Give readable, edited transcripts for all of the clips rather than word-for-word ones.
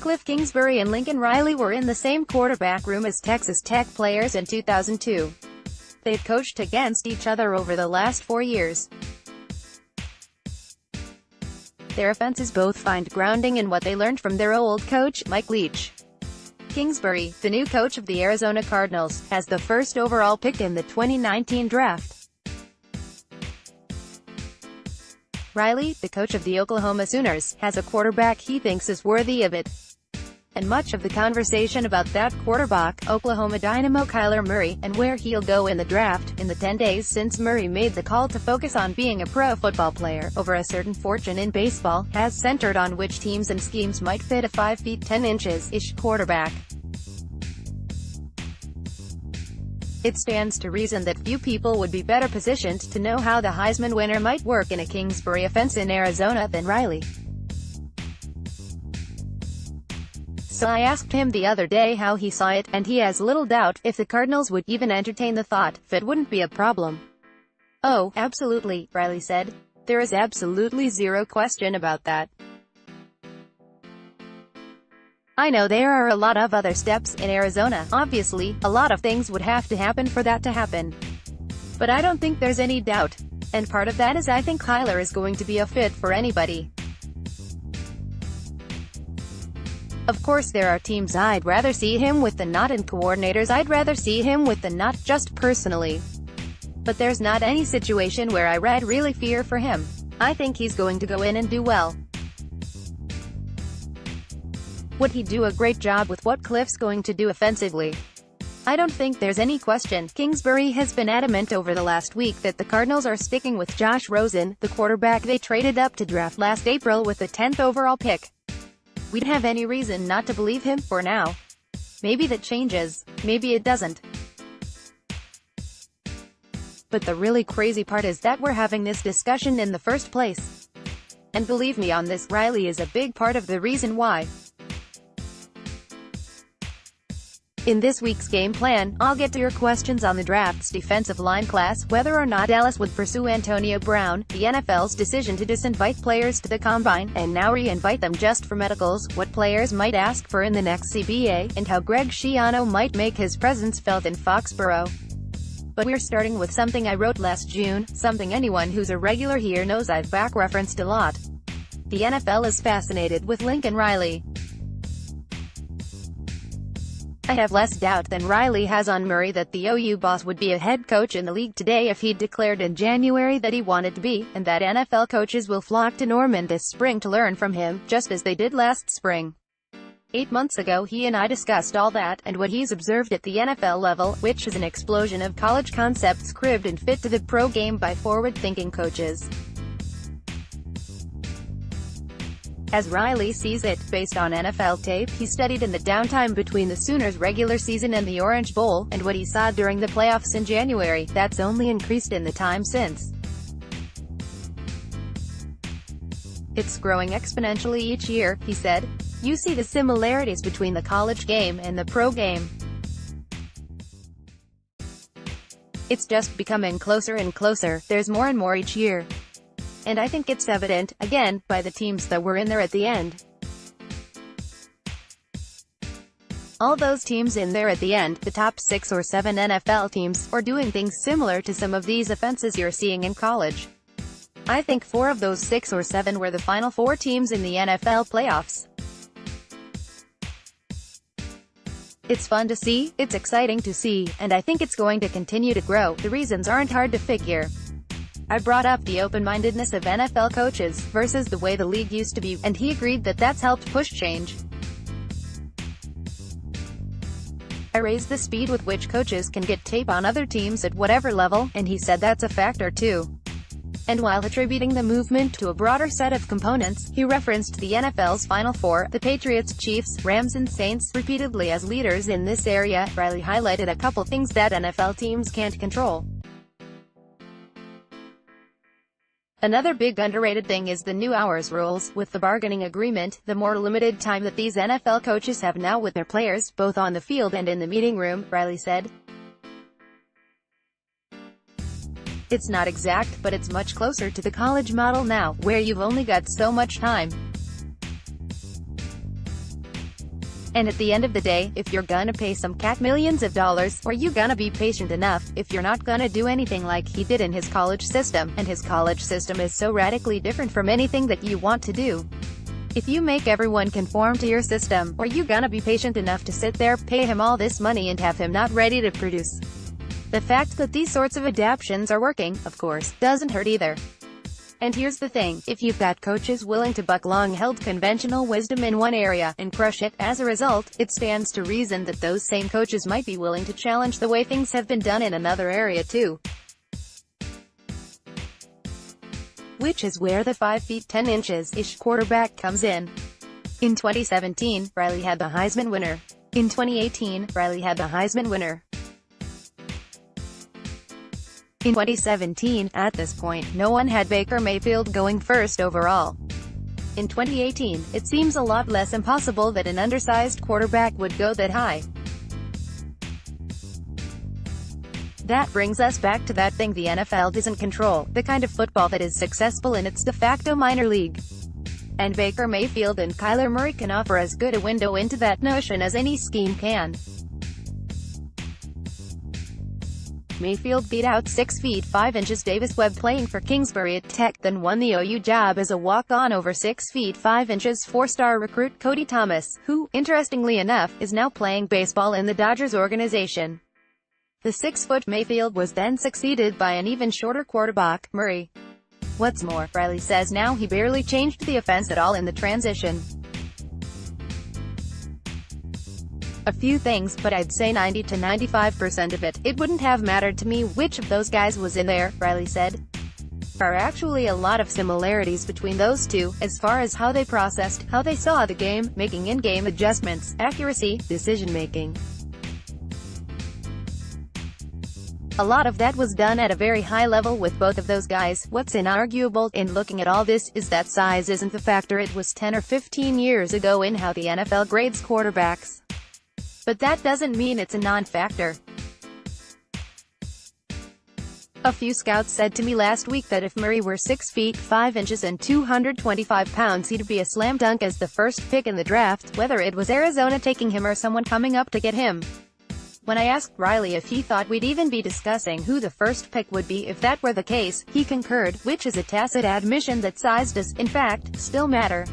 Kliff Kingsbury and Lincoln Riley were in the same quarterback room as Texas Tech players in 2002. They'd coached against each other over the last 4 years. Their offenses both find grounding in what they learned from their old coach, Mike Leach. Kingsbury, the new coach of the Arizona Cardinals, has the first overall pick in the 2019 draft. Riley, the coach of the Oklahoma Sooners, has a quarterback he thinks is worthy of it. And much of the conversation about that quarterback, Oklahoma Dynamo Kyler Murray, and where he'll go in the draft, in the 10 days since Murray made the call to focus on being a pro football player, over a certain fortune in baseball, has centered on which teams and schemes might fit a 5 feet 10 inches-ish quarterback. It stands to reason that few people would be better positioned to know how the Heisman winner might work in a Kingsbury offense in Arizona than Riley. So I asked him the other day how he saw it, and he has little doubt, if the Cardinals would even entertain the thought, fit wouldn't be a problem. "Oh, absolutely," Riley said. "There is absolutely zero question about that. I know there are a lot of other steps in Arizona. Obviously, a lot of things would have to happen for that to happen. But I don't think there's any doubt. And part of that is I think Kyler is going to be a fit for anybody. Of course there are teams I'd rather see him with than not, and coordinators I'd rather see him with than not, just personally. But there's not any situation where I really fear for him. I think he's going to go in and do well. Would he do a great job with what Kliff's going to do offensively? I don't think there's any question." Kingsbury has been adamant over the last week that the Cardinals are sticking with Josh Rosen, the quarterback they traded up to draft last April with the 10th overall pick. "We'd have any reason not to believe him, for now. Maybe that changes. Maybe it doesn't. But the really crazy part is that we're having this discussion in the first place. And believe me on this, Riley is a big part of the reason why." In this week's game plan, I'll get to your questions on the draft's defensive line class, whether or not Dallas would pursue Antonio Brown, the NFL's decision to disinvite players to the Combine, and now re-invite them just for medicals, what players might ask for in the next CBA, and how Greg Schiano might make his presence felt in Foxborough. But we're starting with something I wrote last June, something anyone who's a regular here knows I've back-referenced a lot. The NFL is fascinated with Lincoln Riley. I have less doubt than Riley has on Murray that the OU boss would be a head coach in the league today if he'd declared in January that he wanted to be, and that NFL coaches will flock to Norman this spring to learn from him, just as they did last spring. 8 months ago he and I discussed all that, and what he's observed at the NFL level, which is an explosion of college concepts cribbed and fit to the pro game by forward-thinking coaches. As Riley sees it, based on NFL tape he studied in the downtime between the Sooners' regular season and the Orange Bowl, and what he saw during the playoffs in January, that's only increased in the time since. "It's growing exponentially each year," he said. "You see the similarities between the college game and the pro game. It's just becoming closer and closer, there's more and more each year. And I think it's evident, again, by the teams that were in there at the end. All those teams in there at the end, the top 6 or 7 NFL teams, are doing things similar to some of these offenses you're seeing in college. I think 4 of those 6 or 7 were the final 4 teams in the NFL playoffs. It's fun to see, it's exciting to see, and I think it's going to continue to grow. The reasons aren't hard to figure. I brought up the open-mindedness of NFL coaches, versus the way the league used to be, and he agreed that that's helped push change. I raised the speed with which coaches can get tape on other teams at whatever level, and he said that's a factor too. And while attributing the movement to a broader set of components, he referenced the NFL's Final Four, the Patriots, Chiefs, Rams and Saints, repeatedly as leaders in this area. Riley highlighted a couple things that NFL teams can't control. Another big underrated thing is the new hours rules. With the bargaining agreement, the more limited time that these NFL coaches have now with their players, both on the field and in the meeting room, Riley said. It's not exact, but it's much closer to the college model now, where you've only got so much time. And at the end of the day, if you're gonna pay some cat millions of dollars, or you gonna be patient enough, if you're not gonna do anything like he did in his college system, and his college system is so radically different from anything that you want to do. If you make everyone conform to your system, or you gonna be patient enough to sit there, pay him all this money and have him not ready to produce. The fact that these sorts of adaptations are working, of course, doesn't hurt either. And here's the thing, if you've got coaches willing to buck long-held conventional wisdom in one area, and crush it, as a result, it stands to reason that those same coaches might be willing to challenge the way things have been done in another area too. Which is where the 5 feet 10 inches-ish quarterback comes in. In 2017, Riley had the Heisman winner. In 2018, Riley had the Heisman winner. In 2017, at this point, no one had Baker Mayfield going first overall. In 2018, it seems a lot less impossible that an undersized quarterback would go that high. That brings us back to that thing the NFL doesn't control, the kind of football that is successful in its de facto minor league. And Baker Mayfield and Kyler Murray can offer as good a window into that notion as any scheme can. Mayfield beat out 6 feet 5 inches Davis Webb playing for Kingsbury at Tech, then won the OU job as a walk-on over 6 feet 5 inches 4-star recruit Cody Thomas, who, interestingly enough, is now playing baseball in the Dodgers organization. The 6-foot Mayfield was then succeeded by an even shorter quarterback, Murray. What's more, Riley says now he barely changed the offense at all in the transition. A few things, but I'd say 90 to 95% of it. It wouldn't have mattered to me which of those guys was in there, Riley said. There are actually a lot of similarities between those two, as far as how they processed, how they saw the game, making in-game adjustments, accuracy, decision-making. A lot of that was done at a very high level with both of those guys. What's inarguable in looking at all this is that size isn't the factor it was 10 or 15 years ago in how the NFL grades quarterbacks. But that doesn't mean it's a non-factor. A few scouts said to me last week that if Murray were 6 feet 5 inches and 225 pounds he'd be a slam dunk as the first pick in the draft, whether it was Arizona taking him or someone coming up to get him. When I asked Riley if he thought we'd even be discussing who the first pick would be if that were the case, he concurred, which is a tacit admission that size does, in fact, still matter.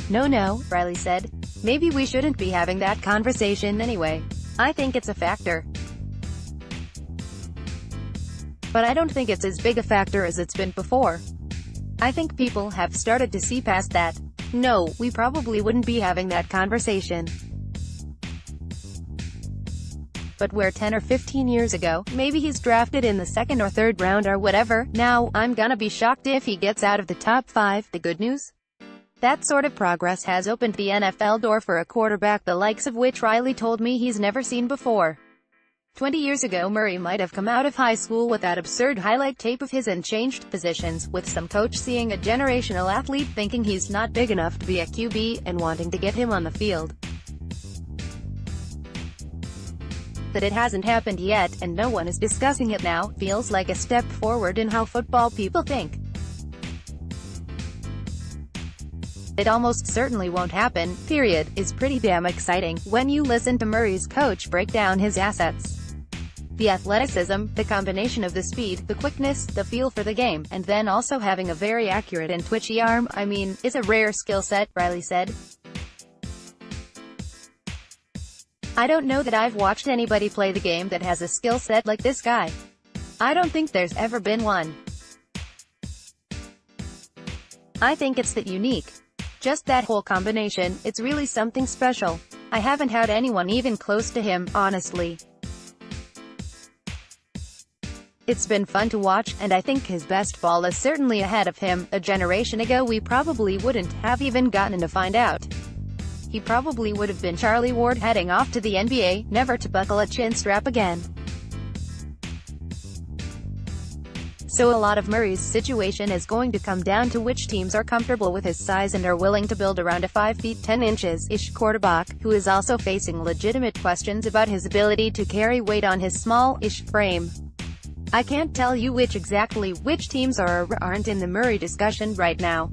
No, Riley said. Maybe we shouldn't be having that conversation anyway. I think it's a factor. But I don't think it's as big a factor as it's been before. I think people have started to see past that. No, we probably wouldn't be having that conversation. But where 10 or 15 years ago, maybe he's drafted in the 2nd or 3rd round or whatever, now, I'm gonna be shocked if he gets out of the top 5. The good news? That sort of progress has opened the NFL door for a quarterback the likes of which Riley told me he's never seen before. 20 years ago Murray might have come out of high school with that absurd highlight tape of his and changed positions, with some coach seeing a generational athlete thinking he's not big enough to be a QB, and wanting to get him on the field. That it hasn't happened yet, and no one is discussing it now, feels like a step forward in how football people think. It almost certainly won't happen, period, is pretty damn exciting, when you listen to Murray's coach break down his assets. The athleticism, the combination of the speed, the quickness, the feel for the game, and then also having a very accurate and twitchy arm, is a rare skill set, Riley said. I don't know that I've watched anybody play the game that has a skill set like this guy. I don't think there's ever been one. I think it's that unique. Just that whole combination, it's really something special. I haven't had anyone even close to him, honestly. It's been fun to watch, and I think his best ball is certainly ahead of him. A generation ago we probably wouldn't have even gotten to find out. He probably would have been Charlie Ward heading off to the NBA, never to buckle a chin strap again. So a lot of Murray's situation is going to come down to which teams are comfortable with his size and are willing to build around a 5 feet 10 inches-ish quarterback, who is also facing legitimate questions about his ability to carry weight on his small-ish frame. I can't tell you which teams are or aren't in the Murray discussion right now.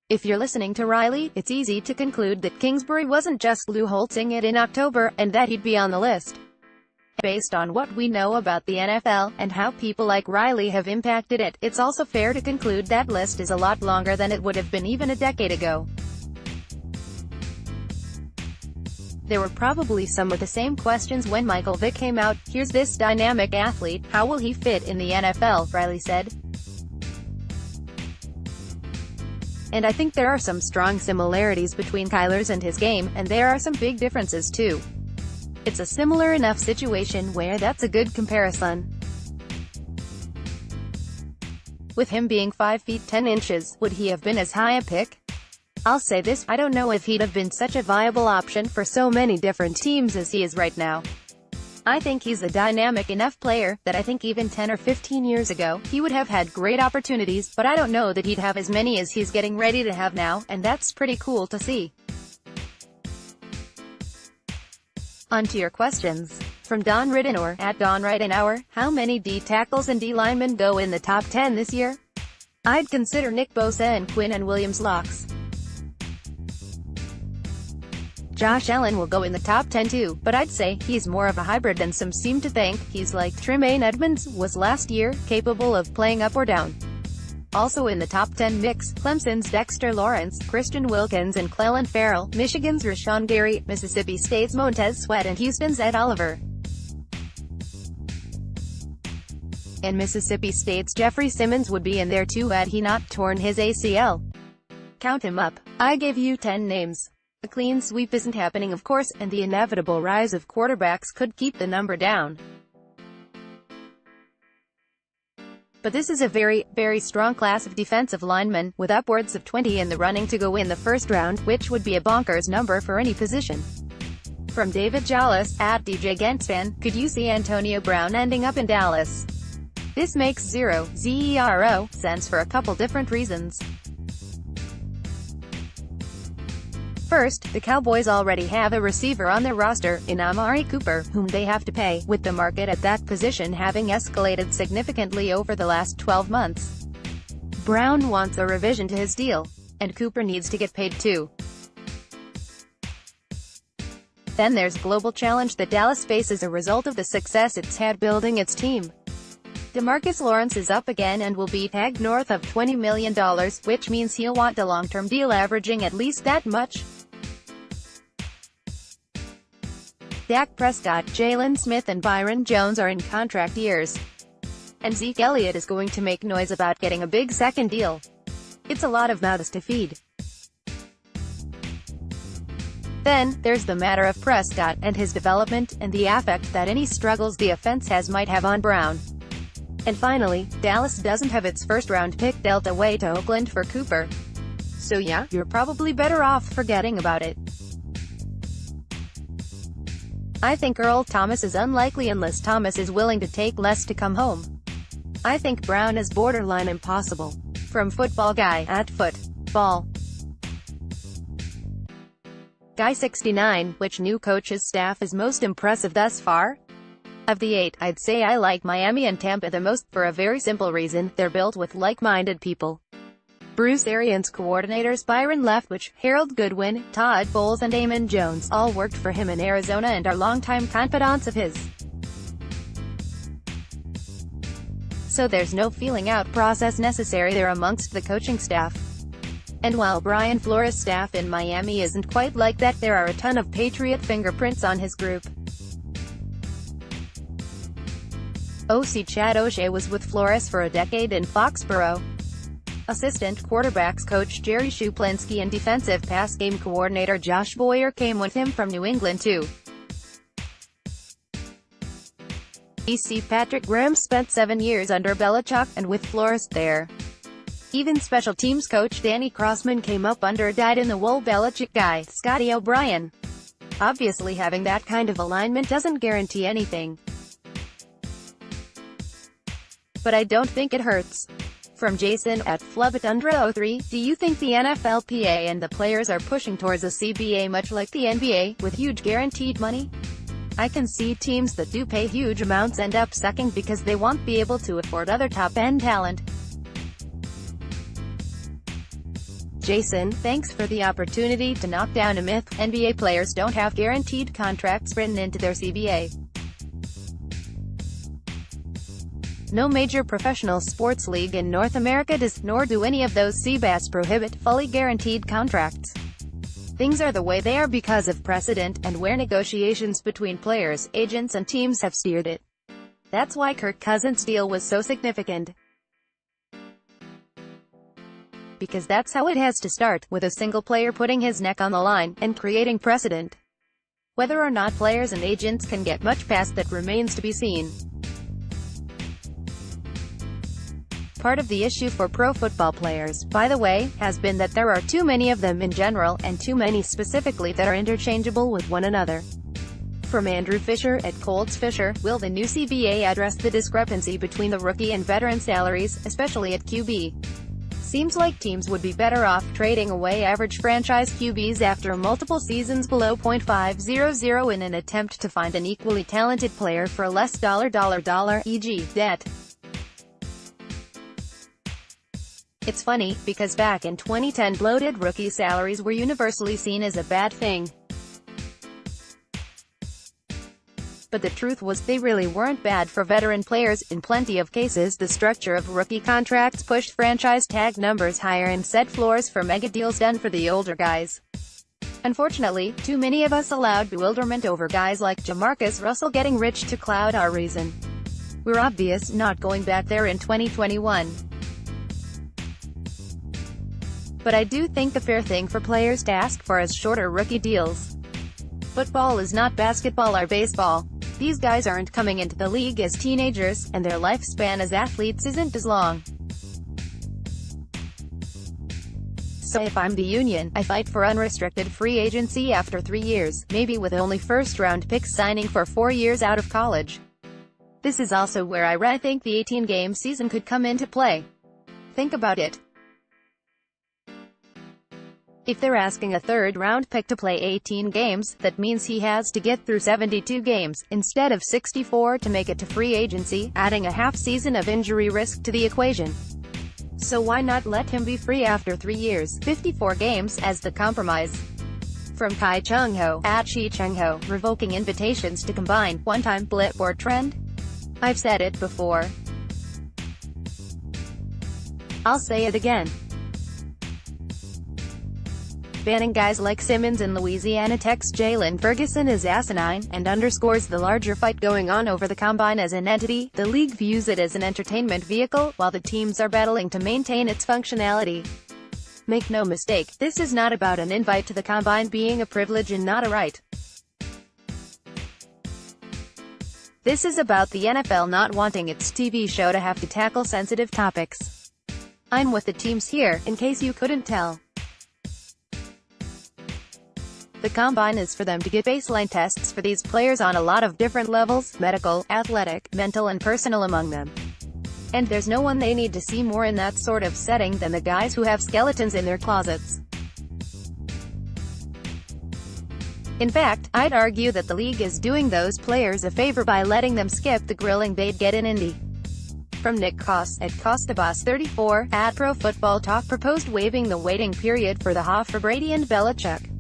If you're listening to Riley, it's easy to conclude that Kingsbury wasn't just loo-holtzing it in October, and that he'd be on the list. Based on what we know about the NFL, and how people like Riley have impacted it, it's also fair to conclude that list is a lot longer than it would have been even a decade ago. There were probably some of the same questions when Michael Vick came out. "Here's this dynamic athlete, how will he fit in the NFL?" Riley said. And I think there are some strong similarities between Kyler's and his game, and there are some big differences too. It's a similar enough situation where that's a good comparison. With him being 5 feet 10 inches, would he have been as high a pick? I'll say this, I don't know if he'd have been such a viable option for so many different teams as he is right now. I think he's a dynamic enough player that I think even 10 or 15 years ago, he would have had great opportunities, but I don't know that he'd have as many as he's getting ready to have now, and that's pretty cool to see. On to your questions. From Don Ridenour, at Don Ridenour, how many D tackles and D linemen go in the top 10 this year? I'd consider Nick Bosa and Quinn and Williams locks. Josh Allen will go in the top 10 too, but I'd say he's more of a hybrid than some seem to think. He's like Tremaine Edmunds was last year, capable of playing up or down. Also in the top 10 mix, Clemson's Dexter Lawrence, Christian Wilkins and Clelin Ferrell, Michigan's Rashawn Gary, Mississippi State's Montez Sweat and Houston's Ed Oliver. And Mississippi State's Jeffrey Simmons would be in there too had he not torn his ACL. Count him up. I gave you 10 names. A clean sweep isn't happening of course, and the inevitable rise of quarterbacks could keep the number down. But this is a very, very strong class of defensive linemen, with upwards of 20 in the running to go in the first round, which would be a bonkers number for any position. From David Jollis, at DJ Gensfan, could you see Antonio Brown ending up in Dallas? This makes zero sense for a couple different reasons. First, the Cowboys already have a receiver on their roster, in Amari Cooper, whom they have to pay, with the market at that position having escalated significantly over the last 12 months. Brown wants a revision to his deal, and Cooper needs to get paid too. Then there's global challenge that Dallas faces as a result of the success it's had building its team. DeMarcus Lawrence is up again and will be tagged north of $20 million, which means he'll want a long-term deal averaging at least that much. Dak Prescott, Jalen Smith and Byron Jones are in contract years. And Zeke Elliott is going to make noise about getting a big second deal. It's a lot of mouths to feed. Then, there's the matter of Prescott, and his development, and the effect that any struggles the offense has might have on Brown. And finally, Dallas doesn't have its first-round pick dealt away to Oakland for Cooper. So yeah, you're probably better off forgetting about it. I think Earl Thomas is unlikely unless Thomas is willing to take less to come home. I think Brown is borderline impossible. From Football Guy, at Football Guy 69, which new coach's staff is most impressive thus far? Of the 8, I'd say I like Miami and Tampa the most, for a very simple reason, they're built with like-minded people. Bruce Arians coordinators Byron Leftwich, Harold Goodwin, Todd Bowles and Amon Jones all worked for him in Arizona and are longtime confidants of his. So there's no feeling out process necessary there amongst the coaching staff. And while Brian Flores' staff in Miami isn't quite like that, there are a ton of Patriot fingerprints on his group. OC Chad O'Shea was with Flores for a decade in Foxborough. Assistant quarterbacks coach Jerry Shuplinski and defensive pass game coordinator Josh Boyer came with him from New England too. DC Patrick Graham spent 7 years under Belichick, and with Flores there. Even special teams coach Danny Crossman came up under dyed-in-the-wool Belichick guy, Scotty O'Brien. Obviously having that kind of alignment doesn't guarantee anything. But I don't think it hurts. From Jason, at Flubitundra03, do you think the NFLPA and the players are pushing towards a CBA much like the NBA, with huge guaranteed money? I can see teams that do pay huge amounts end up sucking because they won't be able to afford other top-end talent. Jason, thanks for the opportunity to knock down a myth. NBA players don't have guaranteed contracts written into their CBA. No major professional sports league in North America does, nor do any of those CBAs prohibit fully guaranteed contracts. Things are the way they are because of precedent, and where negotiations between players, agents and teams have steered it. That's why Kirk Cousins' deal was so significant. Because that's how it has to start, with a single player putting his neck on the line, and creating precedent. Whether or not players and agents can get much past that remains to be seen. Part of the issue for pro football players, by the way, has been that there are too many of them in general, and too many specifically that are interchangeable with one another. From Andrew Fisher at Colts Fisher, will the new CBA address the discrepancy between the rookie and veteran salaries, especially at QB? Seems like teams would be better off trading away average franchise QBs after multiple seasons below .500 in an attempt to find an equally talented player for less e.g. debt. It's funny, because back in 2010 bloated rookie salaries were universally seen as a bad thing. But the truth was, they really weren't bad for veteran players. In plenty of cases, the structure of rookie contracts pushed franchise tag numbers higher and set floors for mega deals done for the older guys. Unfortunately, too many of us allowed bewilderment over guys like Jamarcus Russell getting rich to cloud our reason. We're obvious not going back there in 2021. But I do think the fair thing for players to ask for is shorter rookie deals. Football is not basketball or baseball. These guys aren't coming into the league as teenagers, and their lifespan as athletes isn't as long. So if I'm the union, I fight for unrestricted free agency after 3 years, maybe with only first-round picks signing for 4 years out of college. This is also where I think the 18-game season could come into play. Think about it. If they're asking a third-round pick to play 18 games, that means he has to get through 72 games, instead of 64 to make it to free agency, adding a half season of injury risk to the equation. So why not let him be free after 3 years, 54 games, as the compromise? From Kai Chung-ho, at Shi Chung-ho, revoking invitations to combine, one-time blip or trend? I've said it before. I'll say it again. Banning guys like Simmons in Louisiana Tech's Jalen Ferguson is asinine, and underscores the larger fight going on over the combine as an entity. The league views it as an entertainment vehicle, while the teams are battling to maintain its functionality. Make no mistake, this is not about an invite to the combine being a privilege and not a right. This is about the NFL not wanting its TV show to have to tackle sensitive topics. I'm with the teams here, in case you couldn't tell. The combine is for them to get baseline tests for these players on a lot of different levels, medical, athletic, mental and personal among them. And there's no one they need to see more in that sort of setting than the guys who have skeletons in their closets. In fact, I'd argue that the league is doing those players a favor by letting them skip the grilling they'd get in Indy. From Nick Koss, at CostaBoss34, at Pro Football Talk proposed waiving the waiting period for the Hoff for Brady and Belichick.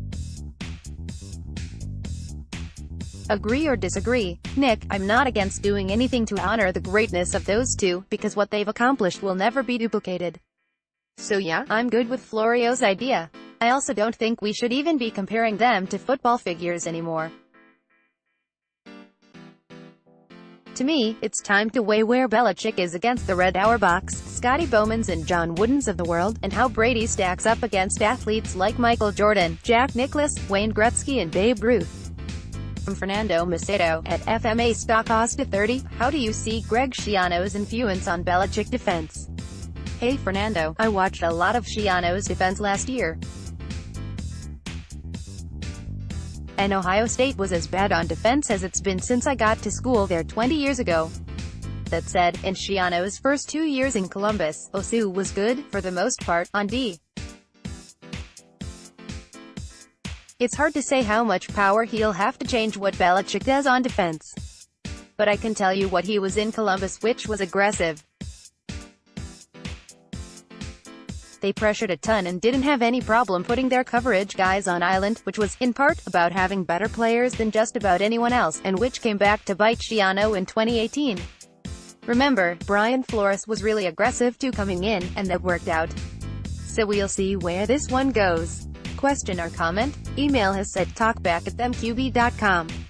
Agree or disagree? Nick, I'm not against doing anything to honor the greatness of those two, because what they've accomplished will never be duplicated. So yeah, I'm good with Florio's idea. I also don't think we should even be comparing them to football figures anymore. To me, it's time to weigh where Belichick is against the Red Auerbachs, Scotty Bowmans and John Woodens of the world, and how Brady stacks up against athletes like Michael Jordan, Jack Nicklaus, Wayne Gretzky and Babe Ruth. From Fernando Macedo, at FMA Stockosta 30, how do you see Greg Schiano's influence on Belichick defense? Hey Fernando, I watched a lot of Schiano's defense last year. And Ohio State was as bad on defense as it's been since I got to school there 20 years ago. That said, in Schiano's first 2 years in Columbus, OSU was good, for the most part, on D. It's hard to say how much power he'll have to change what Belichick does on defense. But I can tell you what he was in Columbus, which was aggressive. They pressured a ton and didn't have any problem putting their coverage guys on island, which was, in part, about having better players than just about anyone else, and which came back to bite Schiano in 2018. Remember, Brian Flores was really aggressive too coming in, and that worked out. So we'll see where this one goes. Question or comment? Email us at talkback@themqb.com.